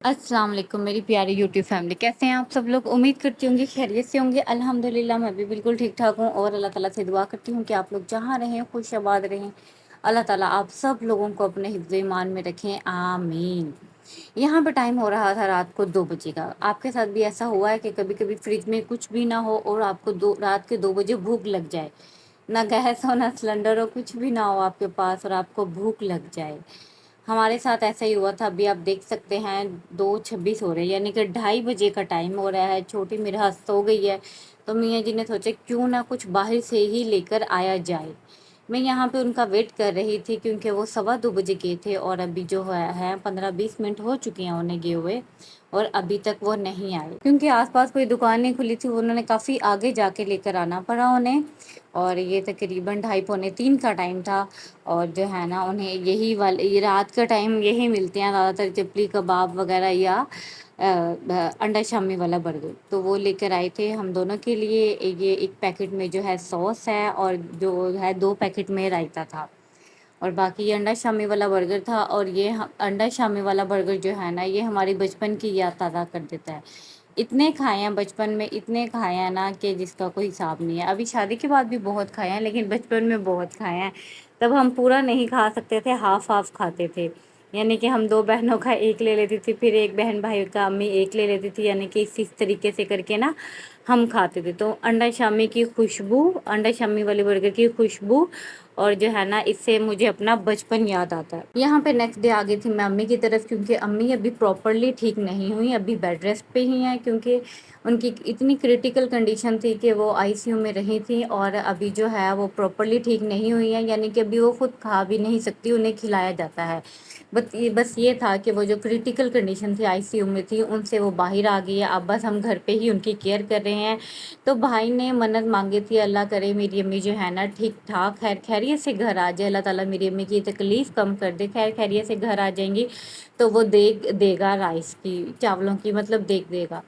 अस्सलाम वालेकुम मेरी प्यारी यूट्यूब फैमिली, कैसे हैं आप सब लोग। उम्मीद करती हूँ खैरियत से होंगे। अल्हम्दुलिल्लाह मैं भी बिल्कुल ठीक ठाक हूँ और अल्लाह ताला से दुआ करती हूँ कि आप लोग जहाँ रहें खुश आबाद रहें। अल्लाह ताला आप सब लोगों को अपने हिफ्ज़ ईमान में रखें, आमीन। यहाँ पे टाइम हो रहा था रात को 2 बजे का। आपके साथ भी ऐसा हुआ है कि कभी कभी फ्रिज में कुछ भी ना हो और आपको रात के 2 बजे भूख लग जाए। ना गैस हो ना सिलेंडर हो, कुछ भी ना हो आपके पास और आपको भूख लग जाए। हमारे साथ ऐसा ही हुआ था। अभी आप देख सकते हैं 2:26 हो रहे हैं, यानी कि 2:30 बजे का टाइम हो रहा है। छोटी मेरे हाथ सो गई है, तो मियाँ जी ने सोचा क्यों ना कुछ बाहर से ही लेकर आया जाए। मैं यहाँ पे उनका वेट कर रही थी क्योंकि वो 2:15 गए थे और अभी जो है 15-20 मिनट हो चुके हैं उन्हें गए हुए और अभी तक वो नहीं आए क्योंकि आसपास कोई दुकान नहीं खुली थी। उन्होंने काफ़ी आगे जाके लेकर आना पड़ा उन्हें और ये तकरीबन 2:30-3 का टाइम था। और जो है ना उन्हें यही वाले ये रात का टाइम यही मिलते हैं ज़्यादातर, चिपली कबाब वगैरह या अंडा शामी वाला बर्गर। तो वो लेकर आए थे हम दोनों के लिए। ये एक पैकेट में जो है सॉस है और जो है 2 पैकेट में रायता था और बाकी ये अंडा शामी वाला बर्गर था। और ये अंडा शामी वाला बर्गर जो है ना, ये हमारी बचपन की याद ताज़ा कर देता है। इतने खाए हैं बचपन में, इतने खाए हैं ना कि जिसका कोई हिसाब नहीं है। अभी शादी के बाद भी बहुत खाए हैं लेकिन बचपन में बहुत खाए हैं। तब हम पूरा नहीं खा सकते थे, हाफ हाफ खाते थे। यानी कि हम 2 बहनों का एक ले लेती थी, फिर एक बहन भाई का अम्मी एक ले लेती थी, यानी कि इस तरीके से करके ना हम खाते थे। तो अंडा शामी की खुशबू, अंडा शामी वाले बर्गर की खुशबू और जो है ना, इससे मुझे अपना बचपन याद आता है। यहाँ पे नेक्स्ट डे आ गई थी मैं अम्मी की तरफ क्योंकि अम्मी अभी प्रॉपरली ठीक नहीं हुई, अभी बेड रेस्ट पे ही हैं क्योंकि उनकी इतनी क्रिटिकल कंडीशन थी कि वो आईसीयू में रही थी और अभी जो है वो प्रॉपरली ठीक नहीं हुई है। यानी कि अभी वो खुद खा भी नहीं सकती, उन्हें खिलाया जाता है। बस ये था कि वो जो क्रिटिकल कंडीशन थी, आईसीयू में थी, उनसे वो बाहर आ गई है। अब बस हम घर पे ही उनकी केयर कर रहे हैं। तो भाई ने मन्नत मांगी थी, अल्लाह करे मेरी अम्मी जो है ना ठीक ठाक खैर खैरियत से घर आ जाए, अल्लाह ताला मेरी अम्मी की तकलीफ़ कम कर दे, खैर खैरियत से घर आ जाएंगी तो वो देगा राइस की, चावलों की मतलब देगा।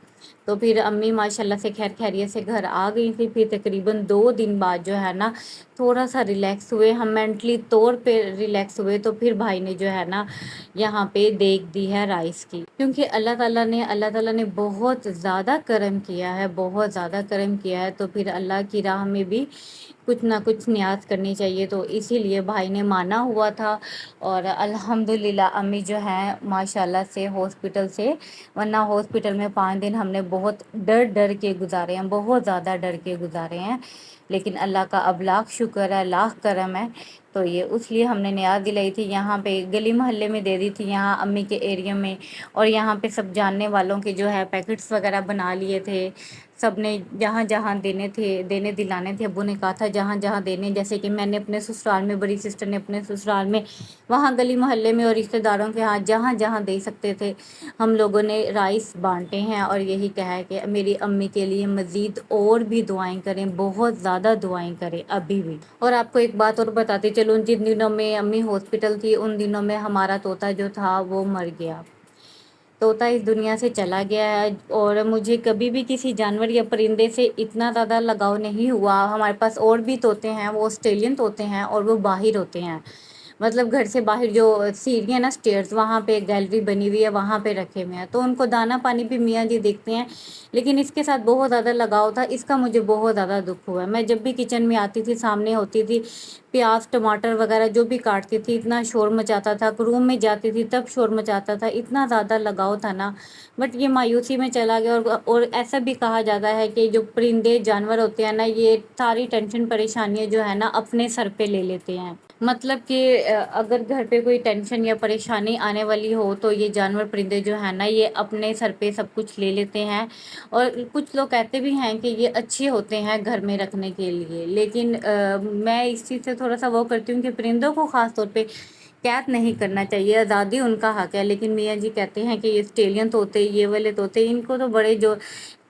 तो फिर अम्मी माशाल्लाह से खैर खैरियत से घर आ गई थी। फिर तकरीबन 2 दिन बाद जो है ना थोड़ा सा रिलैक्स हुए हम, मेंटली तौर पे रिलैक्स हुए। तो फिर भाई ने जो है ना यहाँ पे देख दी है राइस की, क्योंकि अल्लाह ताला ने बहुत ज़्यादा करम किया है, बहुत ज़्यादा करम किया है। तो फिर अल्लाह की राह में भी कुछ ना कुछ न्याज़ करनी चाहिए, तो इसीलिए भाई ने माना हुआ था। और अल्हम्दुलिल्लाह अम्मी जो है माशाल्लाह से हॉस्पिटल से, वरना हॉस्पिटल में 5 दिन हमने बहुत डर डर के गुजारे हैं, बहुत ज़्यादा डर के गुजारे हैं। लेकिन अल्लाह का अब लाख शुक्र है, लाख करम है। तो ये उसलिए हमने नियाज़ दिलाई थी, यहाँ पे गली मोहल्ले में दे दी थी, यहाँ अम्मी के एरिया में। और यहाँ पे सब जानने वालों के जो है पैकेट्स वगैरह बना लिए थे। सब ने जहाँ जहाँ देने थे, देने दिलाने थे, अब्बू ने कहा था जहाँ जहाँ देने, जैसे कि मैंने अपने ससुराल में, बड़ी सिस्टर ने अपने ससुराल में, वहाँ गली मोहल्ले में और रिश्तेदारों के यहाँ जहाँ जहाँ दे सकते थे हम लोगों ने राइस बांटे हैं। और यही कहा है कि मेरी अम्मी के लिए मज़ीद और भी दुआएं करें, बहुत ज़्यादा दुआएं करें अभी भी। और आपको एक बात और बताती चलूँ, जिन दिनों में अम्मी हॉस्पिटल थी उन दिनों में हमारा तोता जो था वो मर गया। तोता इस दुनिया से चला गया है और मुझे कभी भी किसी जानवर या परिंदे से इतना ज़्यादा लगाव नहीं हुआ। हमारे पास और भी तोते हैं, वो ऑस्ट्रेलियन तोते हैं और वो बाहर होते हैं, मतलब घर से बाहर जो सीढ़ी है ना, स्टेयर्स, वहाँ पे गैलरी बनी हुई है, वहाँ पे रखे हुए हैं। तो उनको दाना पानी भी मियाँ जी देखते हैं। लेकिन इसके साथ बहुत ज़्यादा लगाव था, इसका मुझे बहुत ज़्यादा दुख हुआ। मैं जब भी किचन में आती थी, सामने होती थी, प्याज टमाटर वगैरह जो भी काटती थी, इतना शोर मचाता था। रूम में जाती थी तब शोर मचाता था, इतना ज़्यादा लगाव था ना। बट ये मायूसी में चला गया। और ऐसा भी कहा जाता है कि जो परिंदे जानवर होते हैं ना, ये सारी टेंशन परेशानियाँ जो है ना अपने सर पे ले लेते हैं। मतलब कि अगर घर पे कोई टेंशन या परेशानी आने वाली हो तो ये जानवर परिंदे जो है ना, ये अपने सर पे सब कुछ ले लेते हैं। और कुछ लोग कहते भी हैं कि ये अच्छे होते हैं घर में रखने के लिए। लेकिन मैं इस चीज़ से थोड़ा सा वो करती हूँ कि परिंदों को ख़ास तौर पे कैद नहीं करना चाहिए, आज़ादी उनका हक है। लेकिन मियाँ जी कहते हैं कि ये ऑस्ट्रेलियन तोते, ये वाले तोते, इनको तो बड़े जो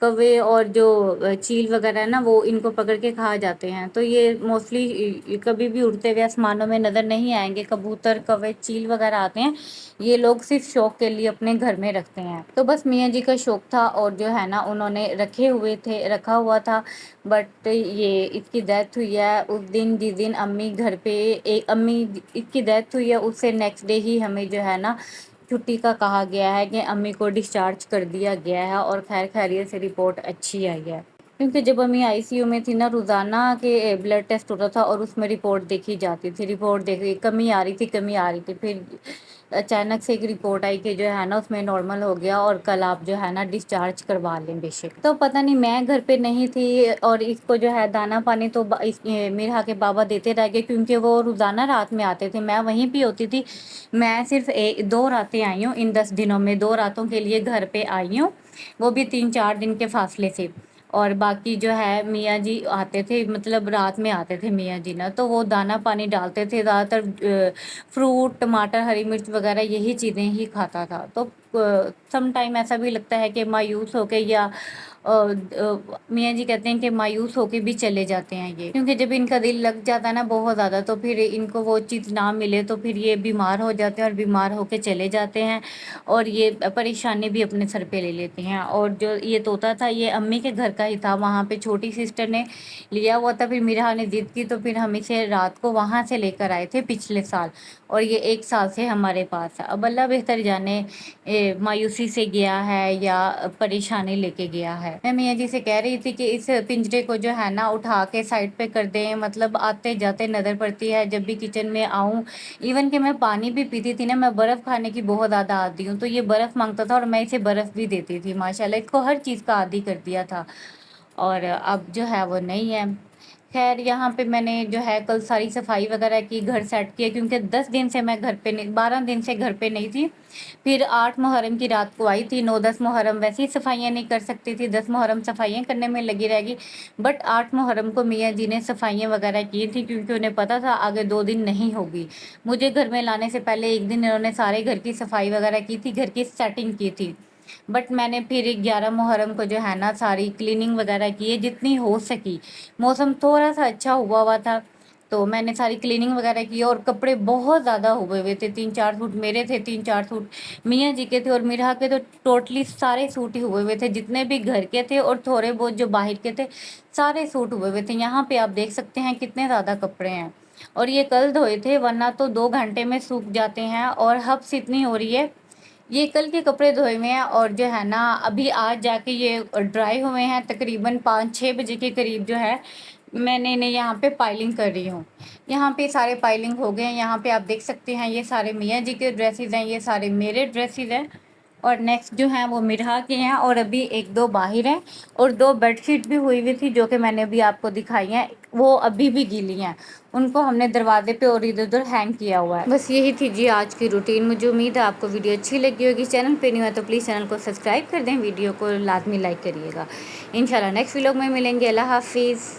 कौवे और जो चील वगैरह है ना, वो इनको पकड़ के खा जाते हैं। तो ये मोस्टली कभी भी उड़ते हुए आसमानों में नज़र नहीं आएंगे। कबूतर कौवे चील वगैरह आते हैं, ये लोग सिर्फ शौक के लिए अपने घर में रखते हैं। तो बस मियाँ जी का शौक था और जो है ना उन्होंने रखा हुआ था। बट ये इसकी डेथ हुई है उस दिन जिस दिन अम्मी घर पे, एक अम्मी इसकी डेथ हुई है उससे नेक्स्ट डे ही हमें जो है ना چھٹی کا کہا گیا ہے کہ امی کو ڈسچارج کر دیا گیا ہے اور خیر خیریت سے رپورٹ اچھی آئی ہے، کیونکہ جب امی آئی سی یو میں تھی نا، روزانہ کے بلڈ ٹیسٹ ہوتا تھا اور اس میں رپورٹ دیکھی جاتی تھی، رپورٹ دیکھی کمی آ رہی تھی، پھر اچانک سے ایک رپورٹ آئی کہ جو ہے نا اس میں نارمل ہو گیا اور کل آپ جو ہے نا ڈسچارج کروا لیں بے شک۔ تو پتہ نہیں، میں گھر پہ نہیں تھی اور اس کو جو ہے دانا پانی تو میرا کے بابا دیتے رہ گئے، کیونکہ وہ روزانہ رات میں آتے تھے، میں وہیں پہ ہوتی تھی۔ میں صرف 2 راتیں آئی ہوں ان 10 دنوں میں، 2 راتوں کے لیے گھر پہ آئی ہوں، وہ بھی 3-4 دن کے فاصلے سے۔ اور باقی جو ہے میاں جی آتے تھے، مطلب رات میں آتے تھے میاں جی نا، تو وہ دانا پانی ڈالتے تھے، زیادہ تر فروٹ، ٹماٹر، ہری مرچ وغیرہ یہی چیزیں ہی کھاتا تھا۔ تو سم ٹائم ایسا بھی لگتا ہے کہ مایوس ہو کے یا میاں جی کہتے ہیں کہ مایوس ہو کے بھی چلے جاتے ہیں یہ، کیونکہ جب ان کا دل لگ جاتا ہے نا بہت زیادہ، تو پھر ان کو وہ چیز نہ ملے تو پھر یہ بیمار ہو جاتے ہیں اور بیمار ہو کے چلے جاتے ہیں، اور یہ پریشانی بھی اپنے سر پہ لے لیتے ہیں۔ اور جو یہ طوطا تھا یہ امی کے گھر کا ہی تھا، وہاں پہ چھوٹی سسٹر نے لیا ہوا تھا، پھر میرا نے ضد کی تو پھر ہم اسے رات کو وہاں سے لے کر آئے تھے پچھلے سال، اور یہ 1 سال سے ہمارے پاس ہے۔ اب اللہ بہتر جانے مایوسی سے گیا ہے یا پریشانی لے کے گیا ہے۔ میں میاں جی سے کہہ رہی تھی کہ اس پنجرے کو جو ہے نا اٹھا کے سائڈ پہ کر دیں، مطلب آتے جاتے نظر پڑتی ہے، جب بھی کچن میں آؤں، ایون کہ میں پانی بھی پیتی تھی نا، میں برف کھانے کی بہت زیادہ عادی ہوں، تو یہ برف مانگتا تھا اور میں اسے برف بھی دیتی تھی، ماشاءاللہ اس کو ہر چیز کا عادی کر دیا تھا، اور اب جو ہے وہ نہیں ہے۔ خیر یہاں پہ میں نے جو ہے کل ساری صفائی وغیرہ کی، گھر سیٹ کیا، کیونکہ 10 دن سے میں گھر پہ نہیں، 12 دن سے گھر پہ نہیں تھی، پھر 8 محرم کی رات کو آئی تھی، 9-10 محرم ویسے ہی صفائیاں نہیں کر سکتی تھی، 10 محرم صفائیاں کرنے میں لگی رہ گی، بٹ 8 محرم کو میاں جی نے صفائیاں وغیرہ کی تھی، کیونکہ انہیں پتا تھا آگے 2 دن نہیں ہوگی۔ مجھے گھر میں لانے سے پہلے ایک دن انہوں نے سارے گھر کی صفائی وغیرہ کی تھی، گھر کی سیٹنگ کی تھی، بٹ میں نے پھر 11 محرم کو جو ہے نا ساری کلیننگ وغیرہ کی ہے جتنی ہو سکی، موسم تھوڑا سا اچھا ہوا تھا تو میں نے ساری کلیننگ وغیرہ کی، اور کپڑے بہت زیادہ ہوئے ہوئے تھے، 3-4 سوٹ میرے تھے، 3-4 سوٹ میاں جی کے تھے، اور میرا کے تو ٹوٹلی سارے سوٹ ہی ہوئے ہوئے تھے، جتنے بھی گھر کے تھے اور تھوڑے بہت جو باہر کے تھے سارے سوٹ ہوئے ہوئے تھے۔ یہاں پہ آپ دیکھ سکتے ہیں کتنے زیادہ کپڑے ہیں، اور یہ کل دھوئے تھے، ورنہ تو 2 گھنٹے میں سوکھ جاتے ہیں، اور حبس اتنی ہو رہی ہے، یہ کل کے کپڑے دھوئے ہوئے ہیں، اور جو ہے نا ابھی آج جا کے یہ ڈرائی ہوئے ہیں، تقریباً 5-6 بجے کے قریب جو ہے میں نے انہیں یہاں پہ پائلنگ کر رہی ہوں، یہاں پہ سارے پائلنگ ہو گئے ہیں، یہاں پہ آپ دیکھ سکتے ہیں یہ سارے میاں جی کے ڈریسز ہیں، یہ سارے میرے ڈریسز ہیں، اور نیکسٹ جو ہیں وہ مرحا کے ہیں، اور ابھی 1-2 باہر ہیں، اور 2 بیڈ شیٹ بھی ہوئی ہوئی تھی جو کہ میں نے ابھی آپ کو دکھائی ہیں، وہ ابھی بھی گیلی ہیں، ان کو ہم نے دروازے پہ اور ادھر ادھر ہینگ کیا ہوا ہے۔ بس یہی تھی جی آج کی روٹین، مجھے امید ہے آپ کو ویڈیو اچھی لگی ہوگی، چینل پہ نہیں ہوا تو پلیز چینل کو سبسکرائب کر دیں، ویڈیو کو لازمی لائک کریے گا۔ انشاءاللہ نیکسٹ ولاگ میں ملیں گے، اللہ حافظ۔